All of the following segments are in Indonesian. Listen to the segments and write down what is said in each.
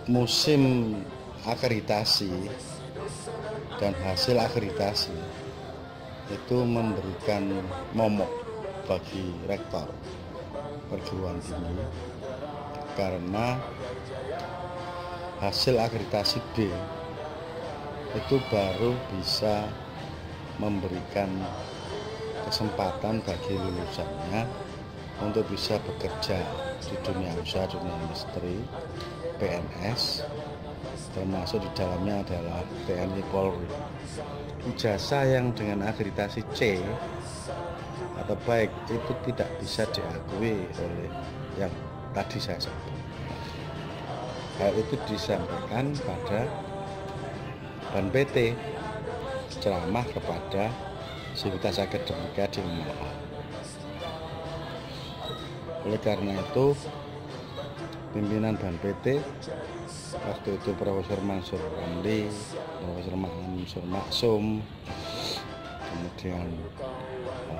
musim akreditasi dan hasil akreditasi itu memberikan momok bagi rektor perguruan tinggi, karena hasil akreditasi B itu baru bisa memberikan kesempatan bagi lulusannya untuk bisa bekerja di dunia usaha, dunia industri, PNS, termasuk di dalamnya adalah TNI Polri. Ijazah yang dengan akreditasi C atau baik itu tidak bisa diakui oleh yang tadi saya sebut. Hal itu disampaikan pada BAN-PT, ceramah kepada Sivitas Akademika di Unmaha. Oleh karena itu, pimpinan BAN-PT waktu itu Profesor Mansur Ramli, Profesor Mansur Maksum, kemudian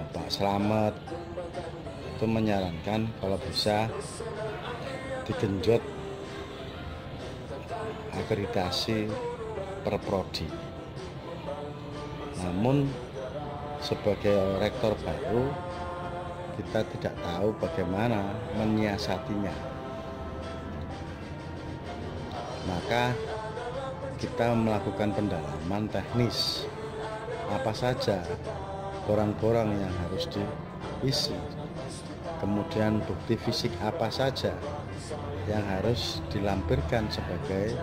Pak Slamet itu menyarankan kalau bisa digenjot akreditasi per prodi. Namun sebagai rektor baru kita tidak tahu bagaimana menyiasatinya. Maka kita melakukan pendalaman teknis, apa saja borang-borang yang harus diisi, kemudian bukti fisik apa saja yang harus dilampirkan sebagai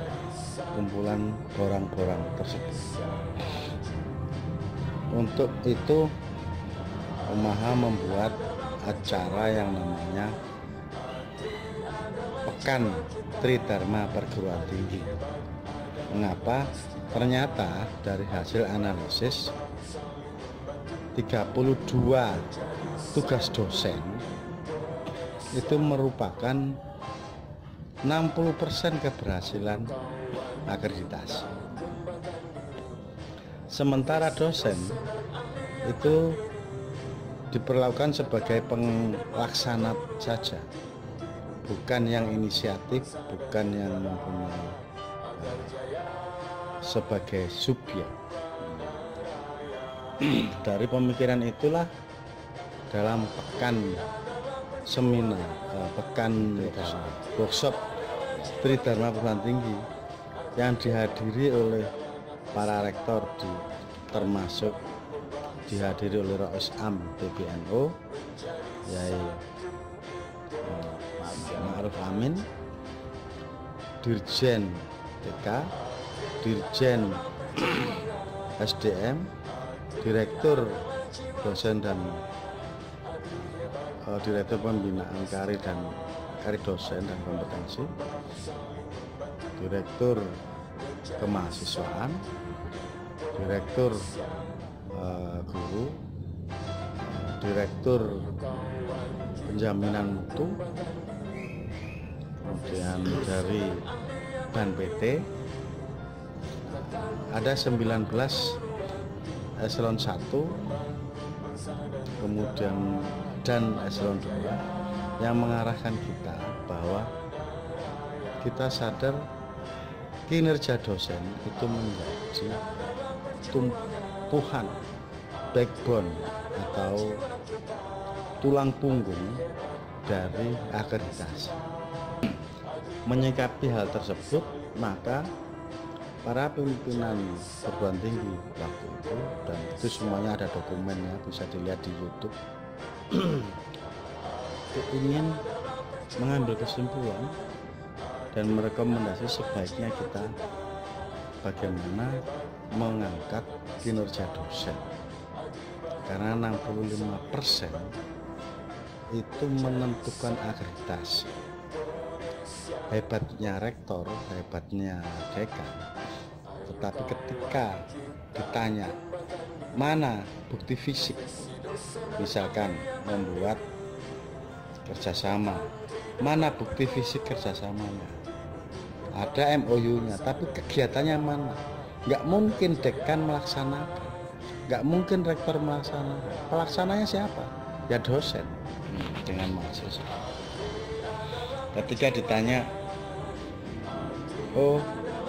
kumpulan borang-borang tersebut. Untuk itu Unmaha membuat acara yang namanya Pekan Tridharma Perguruan Tinggi. Mengapa? Ternyata dari hasil analisis 32 tugas dosen itu merupakan 60% keberhasilan akreditasi. Sementara dosen itu diperlakukan sebagai pelaksana saja, bukan yang inisiatif, bukan yang mempunyai sebagai subjek. Dari pemikiran itulah dalam pekan seminar, pekan workshop Tridharma Perguruan Tinggi yang dihadiri oleh para rektor, termasuk dihadiri oleh Rais Am PBNU, yaitu Ma'ruf Amin, Dirjen TK, Dirjen SDM, Direktur Dosen dan Direktur Pembinaan Kari Dosen dan Kompetensi, Direktur Kemahasiswaan, Direktur Guru, Direktur Penjaminan Mutu, kemudian dari BAN-PT ada 19 eselon 1, kemudian dan eselon 2 yang mengarahkan kita bahwa kita sadar kinerja dosen itu menjadi tumpuhan, backbone atau tulang punggung dari akreditasi. Menyikapi hal tersebut, maka para pimpinan perguruan tinggi waktu itu, dan itu semuanya ada dokumennya, bisa dilihat di YouTube, ingin mengambil kesimpulan dan merekomendasi sebaiknya kita bagaimana mengangkat kinerja dosen, karena 65% itu menentukan akreditasi. Hebatnya rektor, hebatnya dekan, tetapi ketika ditanya mana bukti fisik, misalkan membuat kerjasama, mana bukti fisik kerjasamanya, ada MOU-nya, tapi kegiatannya mana? Nggak mungkin dekan melaksanakan, nggak mungkin rektor melaksanakan. Pelaksananya siapa? Ya dosen dengan mahasiswa. Ketika ditanya Oh,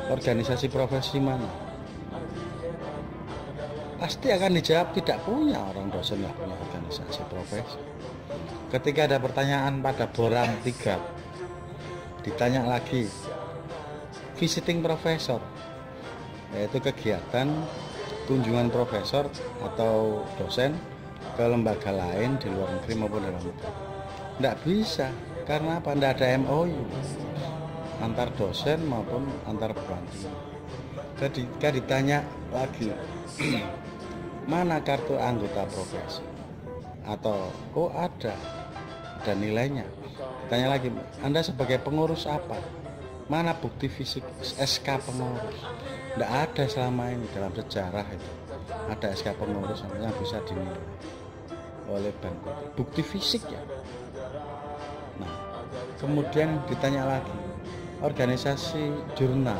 organisasi profesi mana? Pasti akan dijawab tidak punya, orang dosen nggak punya organisasi profesi. Ketika ada pertanyaan pada boram 3, ditanya lagi visiting professor, yaitu kegiatan kunjungan profesor atau dosen ke lembaga lain di luar negeri maupun dalam negeri. Tidak bisa, karena apa? Tidak ada MOU antar dosen maupun antar perguruan tinggi. Jadi jika ditanya lagi mana kartu anggota profesi, atau oh ada nilainya, ditanya lagi Anda sebagai pengurus apa, mana bukti fisik SK pengurus. Tidak ada selama ini dalam sejarah itu ada SK pengurus yang bisa dinilai oleh bank bukti fisik ya. Nah, kemudian ditanya lagi organisasi jurnal,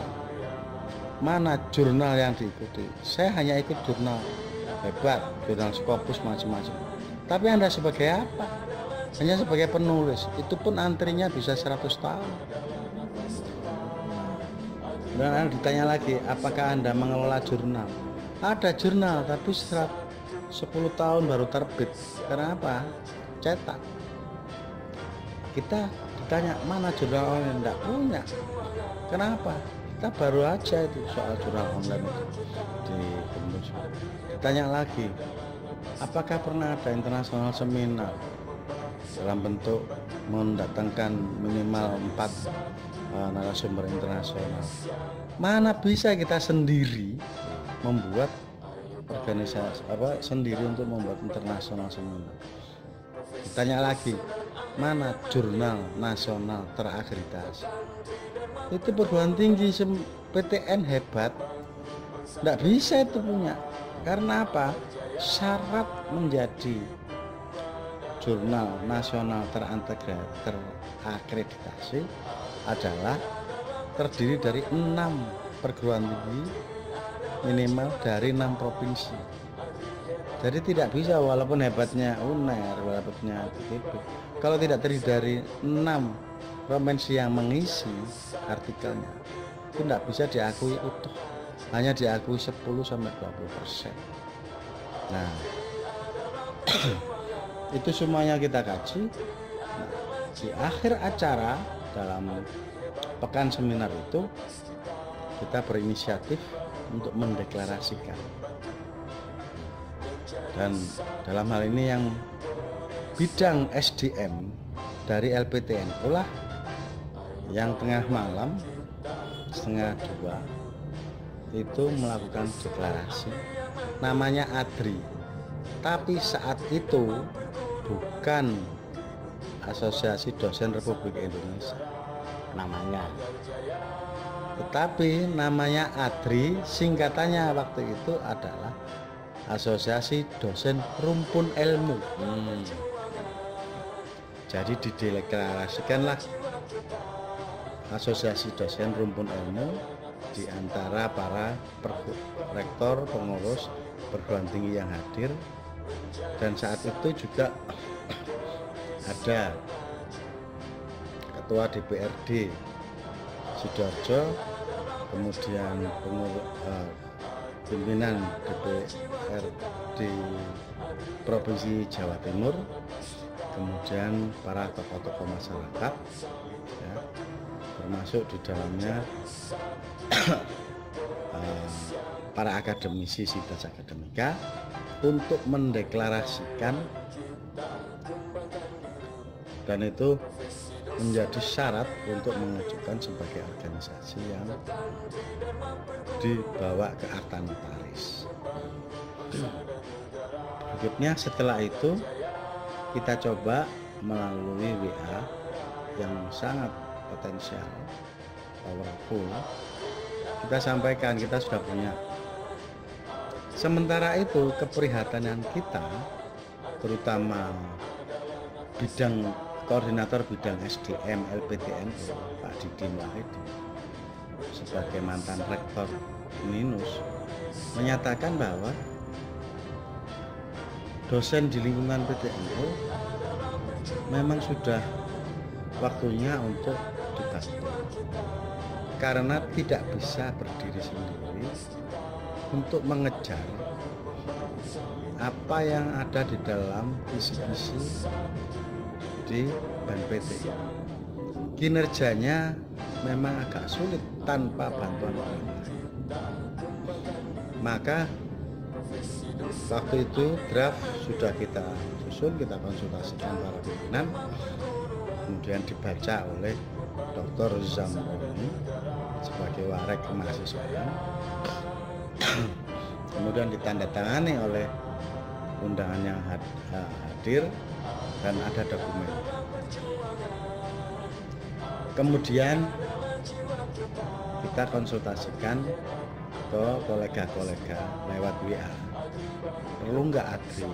mana jurnal yang diikuti. Saya hanya ikut jurnal hebat, jurnal Scopus macam-macam. Tapi Anda sebagai apa? Hanya sebagai penulis, itu pun antrinya bisa 100 tahun. Dan Anda ditanya lagi, apakah Anda mengelola jurnal? Ada jurnal, tapi 10 tahun baru terbit. Karena apa? Cetak. Kita ditanya, mana jurnal online? Tidak punya. Kenapa? Kita baru aja itu soal jurnal online itu di Kempus. Ditanya lagi, apakah pernah ada internasional seminar dalam bentuk mendatangkan minimal 4 narasumber internasional? Mana bisa kita sendiri membuat organisasi sendiri untuk membuat internasional seminar? Ditanya lagi, mana jurnal nasional terakreditasi? Itu perguruan tinggi PTN hebat, tidak bisa itu punya. Karena apa? Syarat menjadi jurnal nasional terakreditasi adalah terdiri dari 6 perguruan tinggi minimal dari 6 provinsi. Jadi tidak bisa walaupun hebatnya UNER, walaupun PTB, kalau tidak terdiri dari 6 provinsi yang mengisi artikelnya, itu tidak bisa diakui utuh, hanya diakui 10-20%. Nah, itu semuanya kita kaji. Nah, di akhir acara dalam pekan seminar itu kita berinisiatif untuk mendeklarasikan, dan dalam hal ini yang bidang SDM dari LPTNU lah yang tengah malam 1:30 itu melakukan deklarasi, namanya ADRI, tapi saat itu bukan Asosiasi Dosen Republik Indonesia namanya, tetapi namanya ADRI, singkatannya waktu itu adalah Asosiasi Dosen Rumpun Ilmu. Jadi dideklarasikanlah Asosiasi Dosen Rumpun Ilmu di antara para rektor, pengurus perguruan tinggi yang hadir. Dan saat itu juga ada Ketua DPRD Sidoarjo, kemudian pimpinan DPRD Provinsi Jawa Timur, kemudian para tokoh-tokoh masyarakat ya, termasuk di dalamnya para akademisi Sidas Akademika, untuk mendeklarasikan, dan itu menjadi syarat untuk mengajukan sebagai organisasi yang dibawa ke akta notaris. Berikutnya setelah itu kita coba melalui WA yang sangat potensial, powerful, kita sampaikan kita sudah punya. Sementara itu keprihatinan kita, terutama koordinator bidang SDM LPTNU Pak Didin Wahidi sebagai mantan rektor Uninus menyatakan bahwa dosen di lingkungan PTNU memang sudah waktunya untuk dibantu. karena tidak bisa berdiri sendiri untuk mengejar apa yang ada di dalam visi-visi di BNPT. Kinerjanya memang agak sulit tanpa bantuan orang lain. Maka waktu itu draft sudah kita susun, kita konsultasikan para pimpinan, kemudian dibaca oleh Dr. Zamroni sebagai warek kemahasiswaan, kemudian ditandatangani oleh undangan yang hadir dan ada dokumen. Kemudian kita konsultasikan ke kolega-kolega lewat WA, perlu nggak Adri?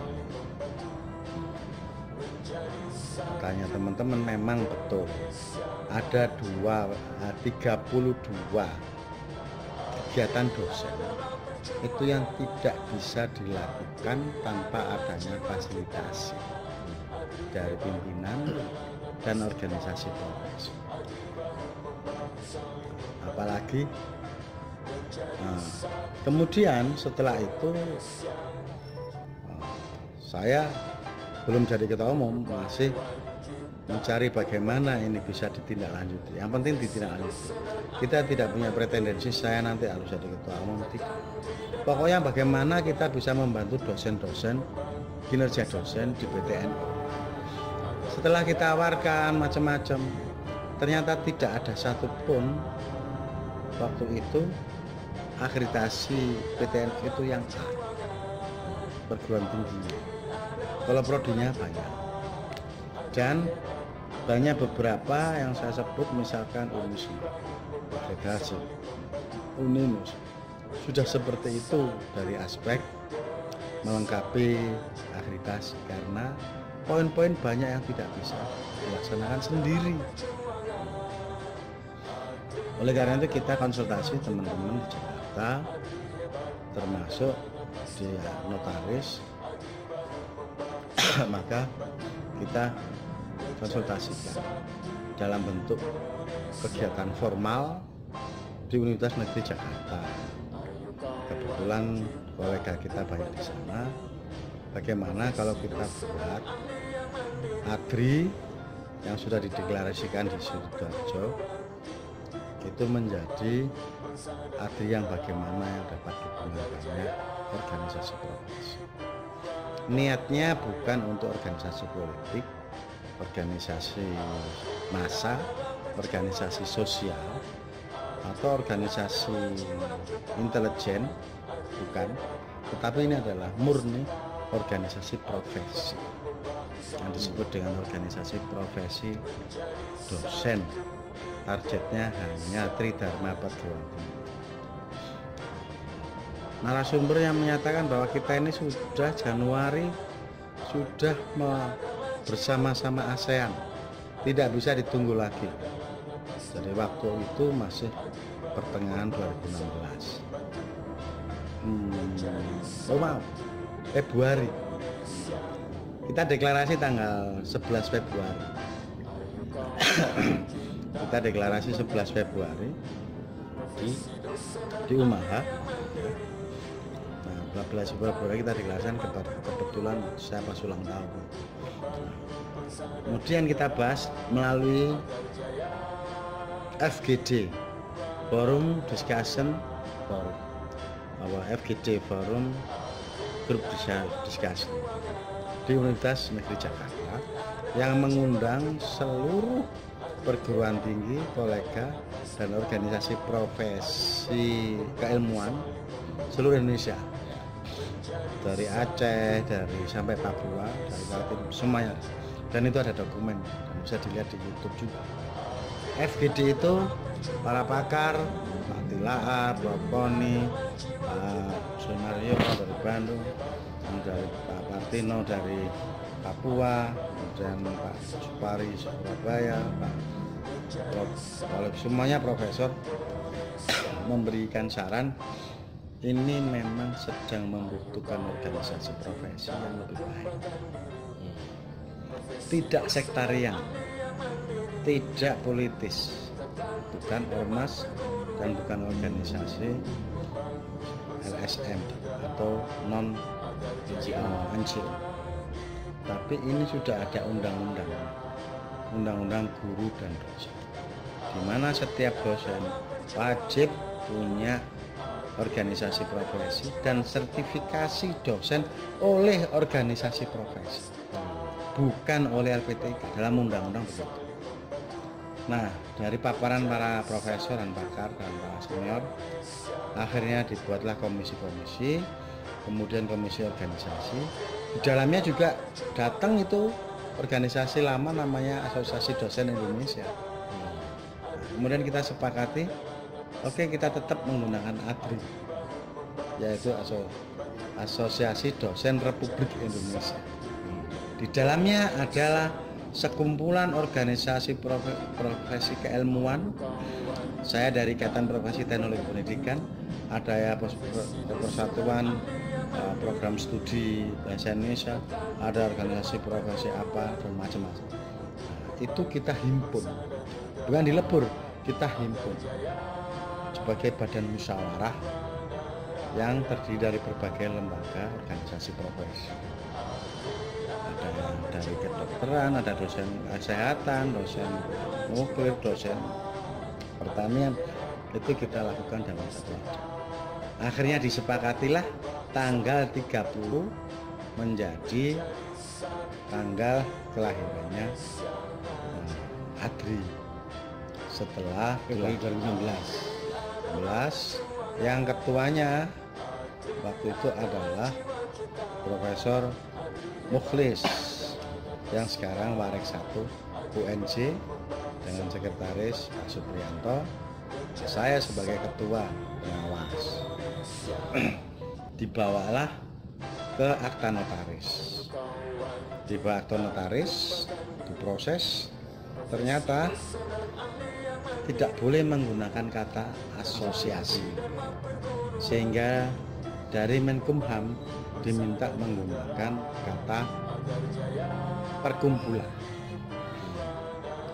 Katanya teman-teman memang betul ada 32 kegiatan dosen itu yang tidak bisa dilakukan tanpa adanya fasilitasi dari pimpinan dan organisasi profesi. Apalagi kemudian setelah itu saya belum jadi ketua umum, masih mencari bagaimana ini bisa ditindaklanjuti. Yang penting ditindaklanjuti. Kita tidak punya pretendensi saya nanti harus jadi ketua umum, tidak. Pokoknya bagaimana kita bisa membantu dosen-dosen, kinerja dosen di PTNI. Setelah kita tawarkan macam-macam, ternyata tidak ada satupun waktu itu akreditasi PTNI itu yang A, perguruan tinggi. Kalau prodinya banyak. Dan banyak beberapa yang saya sebut, misalkan UNIS, Federasi, UNINUS, sudah seperti itu dari aspek melengkapi akreditasi, karena poin-poin banyak yang tidak bisa dilaksanakan sendiri. Oleh karena itu kita konsultasi teman-teman di Jakarta, termasuk di notaris, maka kita konsultasikan dalam bentuk kegiatan formal di Universitas Negeri Jakarta. Kebetulan kolega kita banyak di sana. Bagaimana kalau kita buat AGRI yang sudah dideklarasikan di Sidoarjo itu menjadi AGRI yang bagaimana yang dapat digunakannya organisasi profesi. Niatnya bukan untuk organisasi politik, organisasi massa, organisasi sosial, atau organisasi intelijen, bukan. Tetapi ini adalah murni organisasi profesi yang disebut dengan organisasi profesi dosen. Targetnya hanya Tridharma Perguruan Tinggi. Narasumber yang menyatakan bahwa kita ini sudah Januari sudah bersama-sama ASEAN, tidak bisa ditunggu lagi. Jadi waktu itu masih pertengahan 2016. Februari. Kita deklarasi tanggal 11 Februari. Kita deklarasi 11 Februari di Umaha. Nah, 12 Februari kita deklarasikan, kebetulan saya pas ulang tahun. Kemudian kita bahas melalui FGD, Forum Discussion Forum, FGD Forum Group Discussion di Universitas Negeri Jakarta, yang mengundang seluruh perguruan tinggi, kolega, dan organisasi profesi keilmuan seluruh Indonesia, dari Aceh, dari sampai Papua, dari Kaltim, semuanya. Dan itu ada dokumen dan bisa dilihat di YouTube juga. FGD itu para pakar, Pak Tilaar, Pak Poni, Pak Sunario dari Bandung, dari Pak Partino dari Papua, dan Pak Supari Surabaya, Pak semuanya profesor memberikan saran. Ini memang sedang membutuhkan organisasi profesi yang lebih baik, tidak sektarian, tidak politis, bukan ormas dan bukan organisasi LSM atau non NGO. Tapi ini sudah ada undang-undang guru dan dosen, di mana setiap dosen wajib punya organisasi profesi dan sertifikasi dosen oleh organisasi profesi, bukan oleh LPTK, dalam undang-undang begitu. Nah, dari paparan para profesor dan pakar dan para senior, akhirnya dibuatlah komisi-komisi, kemudian komisi organisasi. Di dalamnya juga datang itu organisasi lama namanya Asosiasi Dosen Indonesia. Nah, kemudian kita sepakati, oke, kita tetap menggunakan ADRI, yaitu Asosiasi Dosen Republik Indonesia. Di dalamnya adalah sekumpulan organisasi profesi keilmuan. Saya dari Ikatan Profesi Teknologi Pendidikan, ada ya Persatuan Program Studi Bahasa Indonesia, ada organisasi profesi apa dan macam-macam. Itu kita himpun, bukan dilebur, kita himpun sebagai badan musyawarah yang terdiri dari berbagai lembaga organisasi profesi. Ada yang dari kedokteran, ada dosen kesehatan, dosen nuklir, dosen pertanian. Itu kita lakukan dalam satu wadah. Akhirnya disepakatilah tanggal 30 menjadi tanggal kelahirannya ADRI setelah Februari 2016. Yang ketuanya waktu itu adalah Profesor Mukhlis yang sekarang Warek 1 UNJ dengan sekretaris Pak Supriyanto, saya sebagai ketua pengawas. Dibawalah ke akta notaris. Dibawa akta notaris, diproses, ternyata tidak boleh menggunakan kata asosiasi, sehingga dari Menkumham diminta menggunakan kata perkumpulan.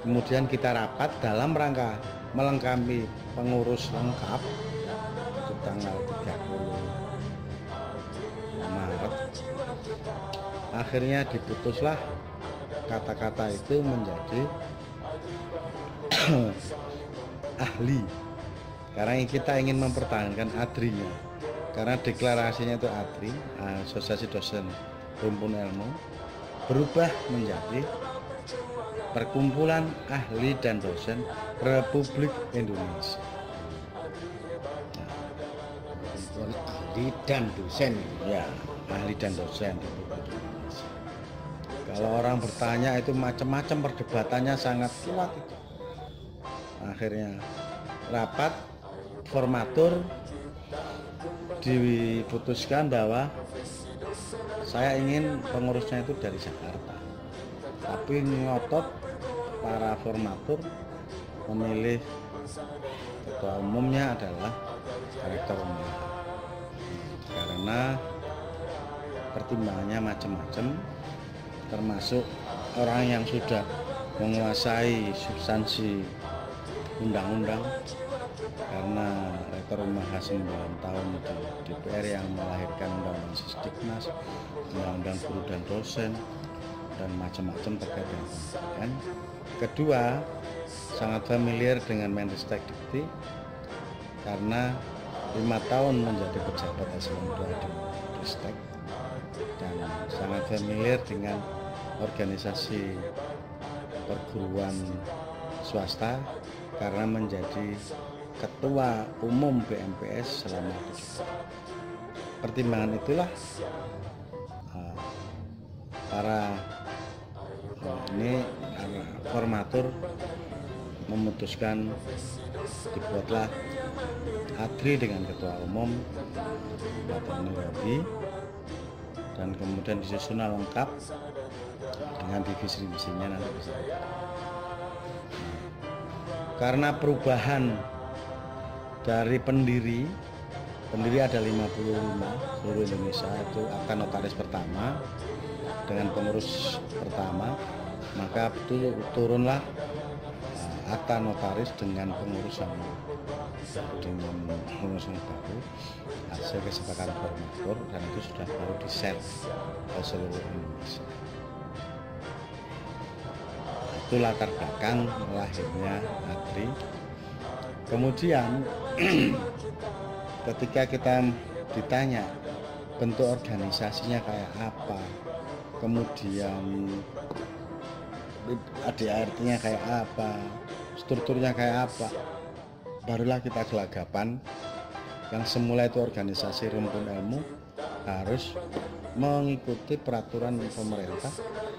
Kemudian kita rapat dalam rangka melengkapi pengurus lengkap itu tanggal 30 Maret. Akhirnya diputuslah kata-kata itu menjadi ahli, karena kita ingin mempertahankan ADRI-nya, karena deklarasinya itu ADRI, Asosiasi Dosen Rumpun Ilmu, berubah menjadi Perkumpulan Ahli dan Dosen Republik Indonesia. Perkumpulan ahli dan dosen, ya, ahli dan dosen Republik Indonesia. Kalau orang bertanya itu macam-macam, perdebatannya sangat kuat itu. Akhirnya rapat formatur diputuskan bahwa saya ingin pengurusnya itu dari Jakarta, tapi ngotot para formatur memilih ketua umumnya adalah rektor umum, karena pertimbangannya macam-macam, termasuk orang yang sudah menguasai substansi undang-undang, karena rektor rumah 9 tahun di DPR yang melahirkan undang-undang Sisdiknas, undang-undang guru dan dosen, dan macam-macam terkait dengan pendidikan. Kedua, sangat familiar dengan Menristek Dikti, karena 5 tahun menjadi pejabat eselon 2 di Ristek, dan sangat familiar dengan organisasi perguruan swasta karena menjadi ketua umum BMPS selama 7 tahun. Pertimbangan itulah para ini formatur memutuskan dibuatlah ADRI dengan ketua umum Bapak Nairobi, dan kemudian disusun lengkap dengan divisi-divisinya nanti bisa. Karena perubahan dari pendiri ada 55 seluruh Indonesia, itu akta notaris pertama dengan pengurus pertama, maka turunlah akta notaris dengan pengurusan baru hasil kesepakatan formatur, dan itu sudah baru di-share ke seluruh Indonesia. Itu latar belakang lahirnya ADRI. Kemudian ketika kita ditanya bentuk organisasinya kayak apa, kemudian ADART-nya kayak apa, strukturnya kayak apa, barulah kita gelagapan. Yang semula itu organisasi rumpun ilmu harus mengikuti peraturan pemerintah,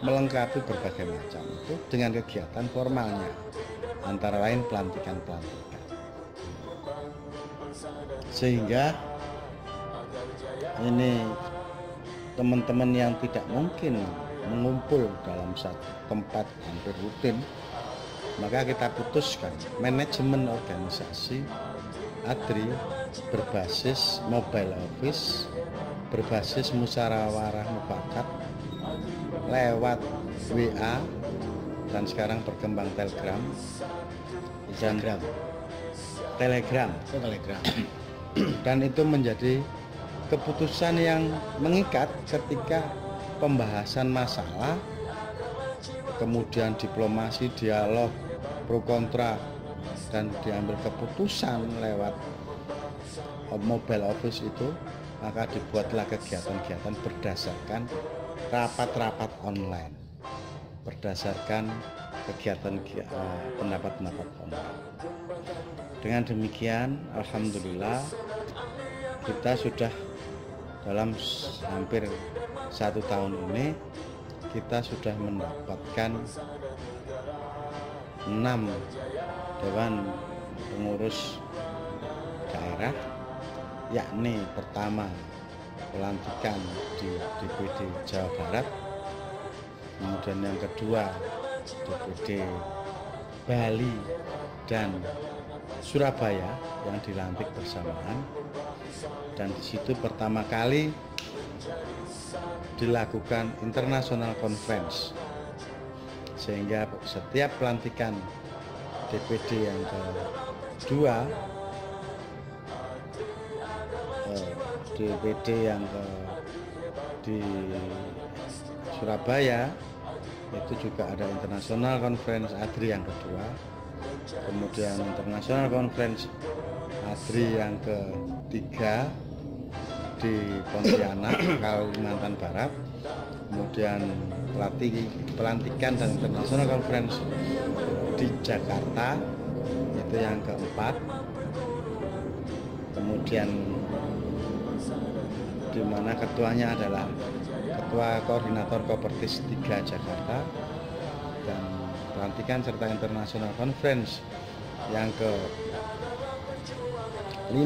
melengkapi berbagai macam itu dengan kegiatan formalnya, antara lain pelantikan-pelantikan. Sehingga ini teman-teman yang tidak mungkin mengumpul dalam satu tempat hampir rutin, maka kita putuskan manajemen organisasi ADRI berbasis mobile office, berbasis musyawarah mufakat lewat WA, dan sekarang berkembang Telegram. Dan itu menjadi keputusan yang mengikat ketika pembahasan masalah, kemudian diplomasi, dialog, pro kontra, dan diambil keputusan lewat mobile office itu, maka dibuatlah kegiatan-kegiatan berdasarkan rapat-rapat online, berdasarkan kegiatan pendapat-pendapat online. Dengan demikian, alhamdulillah kita sudah dalam hampir 1 tahun ini kita sudah mendapatkan 6 dewan pengurus daerah, yakni pertama pelantikan di DPD Jawa Barat, kemudian yang kedua DPD Bali dan Surabaya yang dilantik bersamaan, dan di situ pertama kali dilakukan international conference, sehingga setiap pelantikan DPD yang kedua, DPD yang di Surabaya itu juga ada international conference ADRI yang kedua, kemudian international conference ADRI yang ketiga di Pontianak, Kalimantan Barat, kemudian pelantikan dan international conference di Jakarta itu yang keempat, kemudian di mana ketuanya adalah Ketua Koordinator Kopertis 3 Jakarta, dan pelantikan serta international conference yang ke-5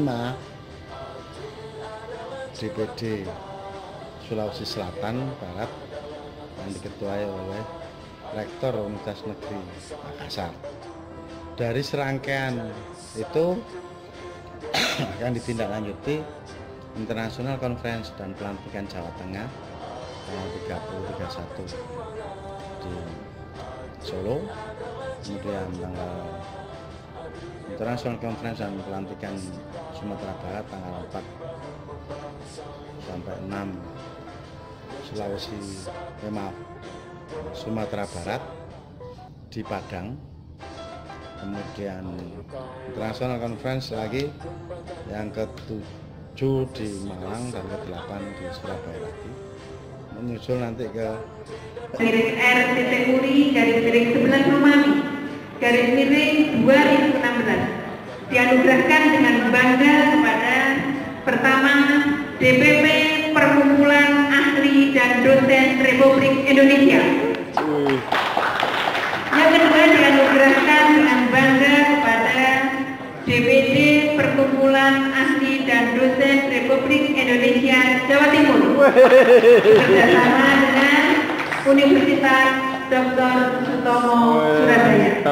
DPD Sulawesi Selatan Barat yang diketuai oleh Rektor Universitas Negeri Makassar. Dari serangkaian itu akan ditindaklanjuti International Conference dan pelantikan Jawa Tengah tanggal 30-31 di Solo, kemudian tanggal International Conference dan pelantikan Sumatera Barat tanggal 4 sampai 6 Sumatera Barat di Padang, kemudian International Conference lagi yang ke-7 di Malang dan ke-8 di Surabaya lagi, menyusul nanti ke RTTURI/11 dianugerahkan dengan bangga kepada pertama DPP Perkumpulan Ahli dan Dosen Republik Indonesia. Yang kedua dianugerahkan dengan bangga kepada DPD Perkumpulan Ahli dan Dosen Republik Indonesia Jawa Timur bersama dengan Universitas Dr. Sutomo Surabaya.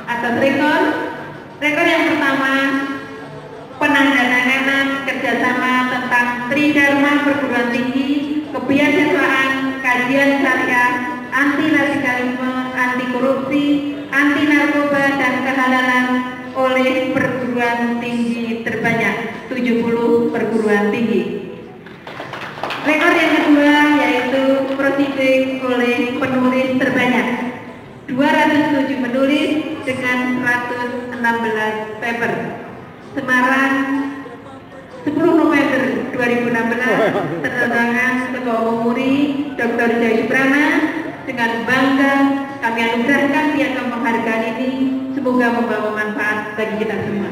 Atas rekor yang pertama, penandatanganan kerjasama tentang Tridharma Perguruan Tinggi, Kebiasaan, Kajian Syariah, Anti Radikalisme, Anti Korupsi, anti narkoba dan kehalalan oleh perguruan tinggi terbanyak 70 perguruan tinggi. Rekor yang kedua yaitu proceeding oleh penulis terbanyak 207 menulis dengan 116 paper. Semarang 10 November 2016, tertangan Ketua Umum MURI Dr. Jaya Suprana. Dengan bangga kami anugerahkan piagam penghargaan ini, semoga membawa manfaat bagi kita semua.